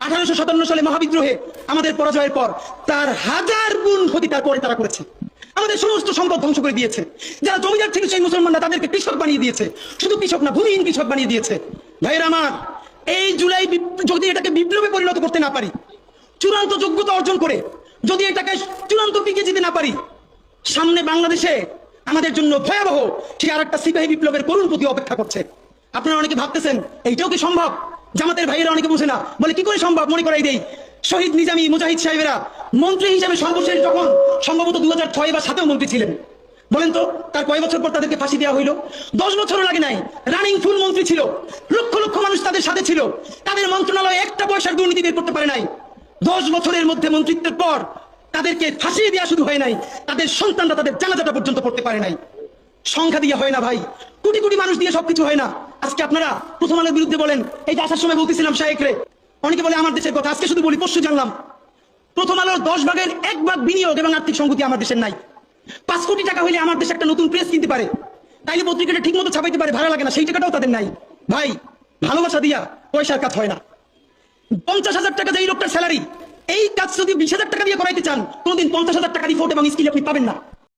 1857 সালে মহাবিদ্রোহে আমাদের পরাজয়ের পর তার হাজার গুণ ক্ষতি তারপরে তারা করেছে। আমাদের সমস্ত সম্পদ ধ্বংস করে দিয়েছে। যারা জমিদার থেকে সেই মুসলমানরা তাদেরকে কৃষক বানিয়ে দিয়েছে, শুধু কৃষক না, ভূমিহীন কৃষক বানিয়ে দিয়েছে। ভাইয়েরা আমার, এই জুলাই যদি এটাকে বিপ্লবে পরিণত করতে না পারি, চূড়ান্ত যোগ্যতা অর্জন করে যদি এটাকে চূড়ান্ত পিকে যেতে না পারি, সামনে বাংলাদেশে আমাদের জন্য ভয়াবহ সেই আর একটা সিপাহী বিপ্লবের করুণ প্রতি অপেক্ষা করছে। আপনারা অনেকে ভাবতেছেন এইটাও কি সম্ভব? জামাতের ভাইয়েরা অনেকে বুঝে না, বলে কি করে সম্ভব? মনে করাই দেই, শহীদ নিজামী মুজাহিদ সাহেবেরা মন্ত্রী হিসেবে সর্বশেষ যখন সম্ভবত 2006 বা 2007 মন্ত্রী ছিলেন, বলেন তো তার কয় বছর পর তাদেরকে ফাঁসি দেওয়া হইল? 10 বছরও লাগে নাই। রানিং ফুল মন্ত্রী ছিল, লক্ষ লক্ষ মানুষ তাদের সাথে ছিল, তাদের মন্ত্রণালয়ে একটা পয়সার দুর্নীতি বের করতে পারে নাই। 10 বছরের মধ্যে মন্ত্রিত্বের পর তাদেরকে ফাঁসিয়ে দেওয়া শুধু হয় নাই, তাদের সন্তানরা তাদের জানাজাটা পর্যন্ত পড়তে পারে নাই। সংখ্যা দিয়ে হয় না ভাই, কোটি কোটি মানুষ দিয়ে সবকিছু হয় না। আজকে আপনারা প্রথম আলোর বিরুদ্ধে বলেন, এই যে আসার সময় বলতেছিলাম শায়েখরে, অনেকে বলে আমার দেশের কথা, আজকে শুধু বলি, পরশু জানলাম প্রথম আলোর 10 ভাগের 1 ভাগ বিনিয়োগ এবং আর্থিক সংগতি আমার দেশের নাই। 5 কোটি টাকা হইলে আমার দেশে একটা নতুন প্রেস কিনতে পারে, তাইলে পত্রিকাটা ঠিক মতো ছাপাইতে পারে, ভাড়া লাগে না, সেই টাকাটাও তাদের নাই। ভাই, ভালোবাসা দিয়া পয়সার কাজ হয় না। 50,000 টাকা যে এই লোকটার স্যালারি, এই কাজ যদি 20,000 টাকা দিয়ে করাইতে চান, কোনোদিন 50,000 টাকা রিপোর্ট এবং স্কিল আপনি পাবেন না।